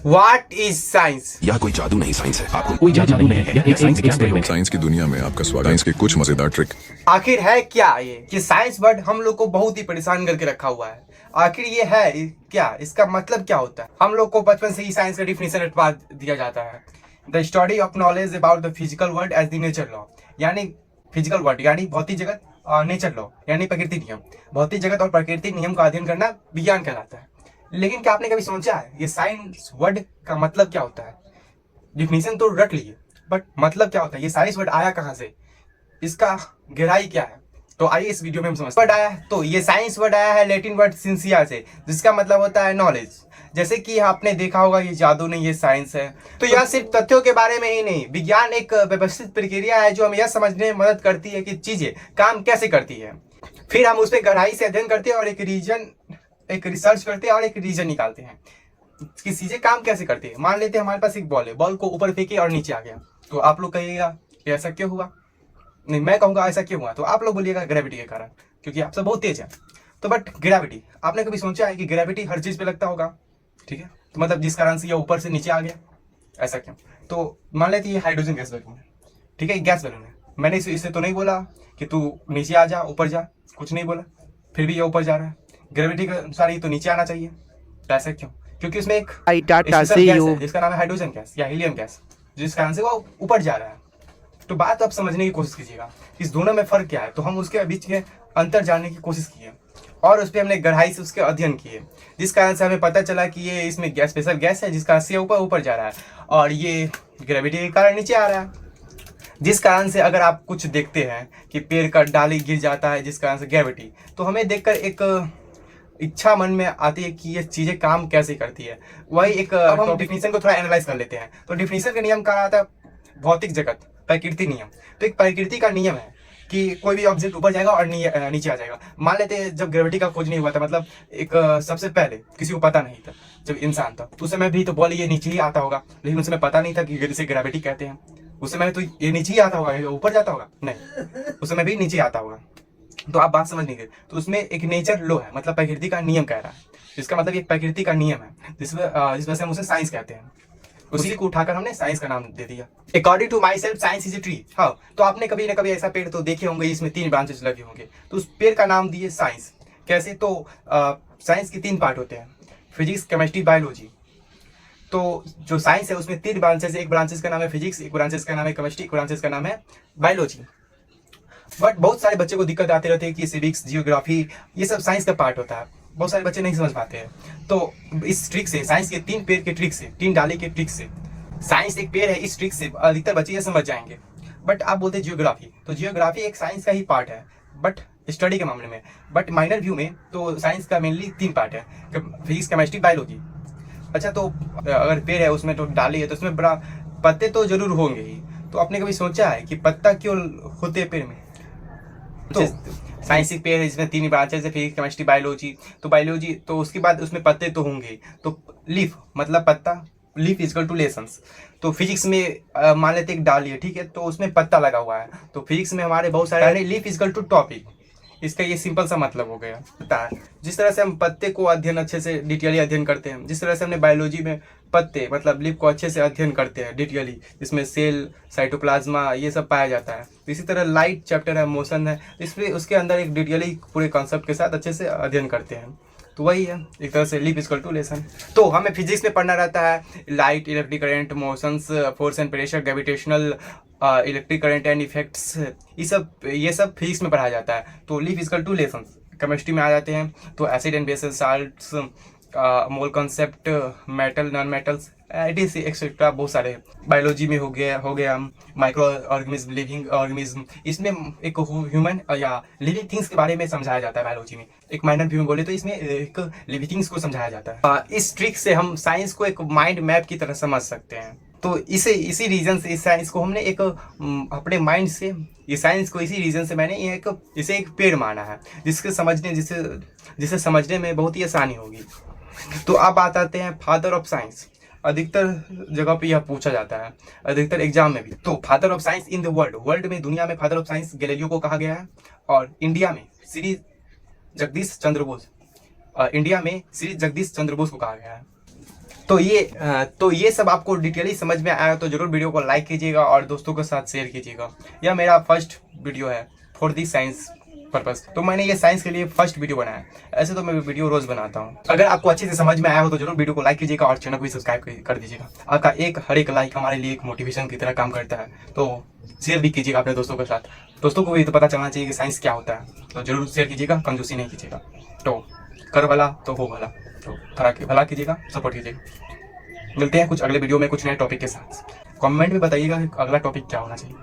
What is science? यह कोई जादू नहीं, साइंस है। आपको कोई जादू नहीं है, यह एक साइंस एक्सपेरिमेंट है। साइंस की दुनिया में आपका स्वागत। साइंस के कुछ मजेदार ट्रिक। आखिर है क्या ये कि साइंस वर्ड हम लोग को बहुत ही परेशान करके रखा हुआ है। आखिर ये है क्या, इसका मतलब क्या होता है? हम लोग को बचपन से ही साइंस का डिफिनेशन रटवा दिया जाता है। The study of knowledge about the physical world as the nature law, यानी फिजिकल वर्ल्ड यानी भौतिक जगत, और नेचर लॉ यानी प्रकृति नियम। भौतिक जगत और प्रकृति नियम का अध्ययन करना विज्ञान कहलाता है। लेकिन क्या आपने कभी सोचा है ये साइंस वर्ड का मतलब क्या होता है? डिफिनेशन तो रट लिए, बट मतलब क्या होता है? ये साइंस वर्ड आया कहाँ से, इसका गहराई क्या है? तो आइए इस वीडियो में हम समझते हैं। वर्ड आया तो ये साइंस वर्ड आया है लैटिन वर्ड सिंसिया से, जिसका मतलब होता है नॉलेज। जैसे कि आपने देखा होगा ये जादू नहीं, ये साइंस है। तो यह सिर्फ तथ्यों के बारे में ही नहीं, विज्ञान एक व्यवस्थित प्रक्रिया है जो हमें यह समझने में मदद करती है कि चीजें काम कैसे करती है। फिर हम उस पर गहराई से अध्ययन करते हैं और एक रिसर्च करते हैं और एक रीजन निकालते हैं कि चीजें काम कैसे करती है। मान लेते हैं हमारे पास एक बॉल है, बॉल को ऊपर फेंके और नीचे आ गया, तो आप लोग कहिएगा ऐसा क्यों हुआ? नहीं, मैं कहूँगा ऐसा क्यों हुआ, तो आप लोग बोलिएगा ग्रेविटी के कारण, क्योंकि आप सब बहुत तेज है। तो बट ग्रेविटी, आपने कभी सोचा है कि ग्रेविटी हर चीज पे लगता होगा? ठीक है, तो मतलब जिस कारण से ये ऊपर से नीचे आ गया, ऐसा क्यों? तो मान लेते ये हाइड्रोजन गैस बैलून है, ठीक है, गैस बैलून है। मैंने इसे तो नहीं बोला कि तू नीचे आ जा, ऊपर जा, कुछ नहीं बोला, फिर भी ये ऊपर जा रहा है। ग्रेविटी के अनुसार ये तो नीचे आना चाहिए, तो ऐसा क्यों? क्योंकि उसमें एक गैस है जिसका नाम है हाइड्रोजन गैस या हीलियम गैस, जिस कारण से वो ऊपर जा रहा है। तो बात आप समझने की कोशिश कीजिएगा इस दोनों में फर्क क्या है। तो हम उसके बीच के अंतर जानने की कोशिश किए और उस पर हमने गहराई से उसके अध्ययन किए, जिस कारण से हमें पता चला कि ये इसमें गैस स्पेशल गैस है जिस कारण से ऊपर जा रहा है, और ये ग्रेविटी के कारण नीचे आ रहा है। जिस कारण से अगर आप कुछ देखते हैं कि पेड़ का डाली गिर जाता है जिस कारण से ग्रेविटी, तो हमें देखकर एक इच्छा मन में आती है कि ये चीजें काम कैसे करती है। वही एक हम डिफिनेशन को थोड़ा एनालाइज कर लेते हैं। तो डिफिनेशन का नियम कहा जाता है भौतिक जगत, प्रकृति नियम। तो एक प्रकृति का नियम है कि कोई भी ऑब्जेक्ट ऊपर जाएगा और नीचे आ जाएगा। मान लेते हैं जब ग्रेविटी का खोज नहीं हुआ था, मतलब एक सबसे पहले किसी को पता नहीं था, जब इंसान था तो उस समय भी तो बॉल ये नीचे ही आता होगा, लेकिन उस समय पता नहीं था कि इसे ग्रेविटी कहते हैं। उस समय तो ये नीचे ही आता होगा, ऊपर जाता होगा नहीं, उस समय भी नीचे आता होगा। तो आप बात समझ नहीं गए। तो उसमें एक नेचर लॉ है, मतलब प्रकृति का नियम कह रहा है, जिसका मतलब एक प्रकृति का नियम है जिस वजह से हम उसे साइंस कहते हैं। उसी को उठाकर हमने साइंस का नाम दे दिया। According to myself science is a tree. हाँ, तो आपने कभी ना कभी ऐसा पेड़ तो देखे होंगे इसमें 3 ब्रांचेस लगे होंगे, तो उस पेड़ का नाम दिए साइंस। कैसे? तो साइंस के 3 पार्ट होते हैं, फिजिक्स, केमिस्ट्री, बायोलॉजी। तो जो साइंस है उसमें 3 ब्रांचेस, एक ब्रांचेस का नाम है फिजिक्स, एक ब्रांचेस का नाम है केमिस्ट्री, एक ब्रांचेस का नाम है बायोलॉजी। बट बहुत सारे बच्चे को दिक्कत आती रहती है कि सिविक्स, जियोग्राफी, ये सब साइंस का पार्ट होता है, बहुत सारे बच्चे नहीं समझ पाते हैं। तो इस ट्रिक से, साइंस के 3 पेड़ के ट्रिक से, 3 डाले के ट्रिक से, साइंस एक पेड़ है, इस ट्रिक से अधिकतर बच्चे ये समझ जाएंगे। बट आप बोलते हैं जियोग्राफी, तो जियोग्राफी एक साइंस का ही पार्ट है बट स्टडी के मामले में। बट माइनर व्यू में तो साइंस का मेनली 3 पार्ट है, फिजिक्स, केमिस्ट्री, बायोलॉजी। अच्छा, तो अगर पेड़ है उसमें तो डाली है तो उसमें बड़ा पत्ते तो जरूर होंगे ही। तो आपने कभी सोचा है कि पत्ता क्यों होते हैं पेड़ में? तो साइंस एक पेड़ है जिसमें 3 ब्रांचेस है, फिजिक्स, केमिस्ट्री, बायोलॉजी। तो बायोलॉजी तो उसके बाद उसमें पत्ते तो होंगे, तो लीफ मतलब पत्ता, लीफ इजकल टू लेसन्स। तो फिजिक्स में मान लेते एक डाली है, ठीक है, तो उसमें पत्ता लगा हुआ है, तो फिजिक्स में हमारे बहुत सारे लीफ इजकल टू टॉपिक। इसका ये सिंपल सा मतलब हो गया पता है। जिस तरह से हम पत्ते को अध्ययन अच्छे से डिटेयली अध्ययन करते हैं, जिस तरह से हमने बायोलॉजी में पत्ते मतलब लीफ को अच्छे से अध्ययन करते हैं डिटेयली, जिसमें सेल, साइटोप्लाज्मा ये सब पाया जाता है, तो इसी तरह लाइट चैप्टर है, मोशन है, इसलिए उसके अंदर एक डिटेयली पूरे कॉन्सेप्ट के साथ अच्छे से अध्ययन करते हैं। तो वही है एक तरह से लीफ इक्वल टू लेसन। तो हमें फिजिक्स में पढ़ना रहता है light, electric current, motions, force and pressure, gravitational, electric current and effects, ये सब फिजिक्स में पढ़ाया जाता है। तो leaf equal to lesson chemistry में आ जाते हैं, तो acid and bases, salts, mole concept, metal, non metals, et cetera बहुत सारे। बायोलॉजी में हो गया माइक्रो ऑर्गेनिज्म, लिविंग ऑर्गेनिज्म, इसमें एक ह्यूमन या लिविंग थिंग्स के बारे में समझाया जाता है बायोलॉजी में। एक माइनर व्यू में बोले तो इसमें एक लिविंग थिंग्स को समझाया जाता है। इस ट्रिक से हम साइंस को एक माइंड मैप की तरह समझ सकते हैं। तो इसी रीजन से इस साइंस को हमने एक अपने माइंड से, ये साइंस को इसी रीजन से मैंने इसे एक पेड़ माना है, जिसे समझने में बहुत ही आसानी होगी। तो अब बात आते हैं फादर ऑफ साइंस। अधिकतर जगह पे यह पूछा जाता है, अधिकतर एग्जाम में भी। तो father of science in the world में, दुनिया में फादर ऑफ साइंस गैलीलियो को कहा गया है, और इंडिया में श्री जगदीश चंद्र बोस को कहा गया है। तो ये सब आपको डिटेली समझ में आया तो जरूर वीडियो को लाइक कीजिएगा और दोस्तों के साथ शेयर कीजिएगा। यह मेरा फर्स्ट वीडियो है फॉर दी साइंस पर्पस, तो मैंने ये साइंस के लिए फर्स्ट वीडियो बनाया। ऐसे तो मैं वीडियो रोज बनाता हूँ। अगर आपको अच्छे से समझ में आया हो तो जरूर वीडियो को लाइक कीजिएगा और चैनल को भी सब्सक्राइब कर दीजिएगा। आपका हर एक लाइक हमारे लिए एक मोटिवेशन की तरह काम करता है, तो शेयर भी कीजिएगा अपने दोस्तों के साथ। दोस्तों को भी तो पता चलना चाहिए कि साइंस क्या होता है, तो जरूर शेयर कीजिएगा, कंजूसी नहीं कीजिएगा। तो कर भला तो हो भला, तो भला कीजिएगा, सपोर्ट कीजिएगा। मिलते हैं कुछ अगले वीडियो में कुछ नए टॉपिक के साथ। कमेंट में बताइएगा अगला टॉपिक क्या होना चाहिए।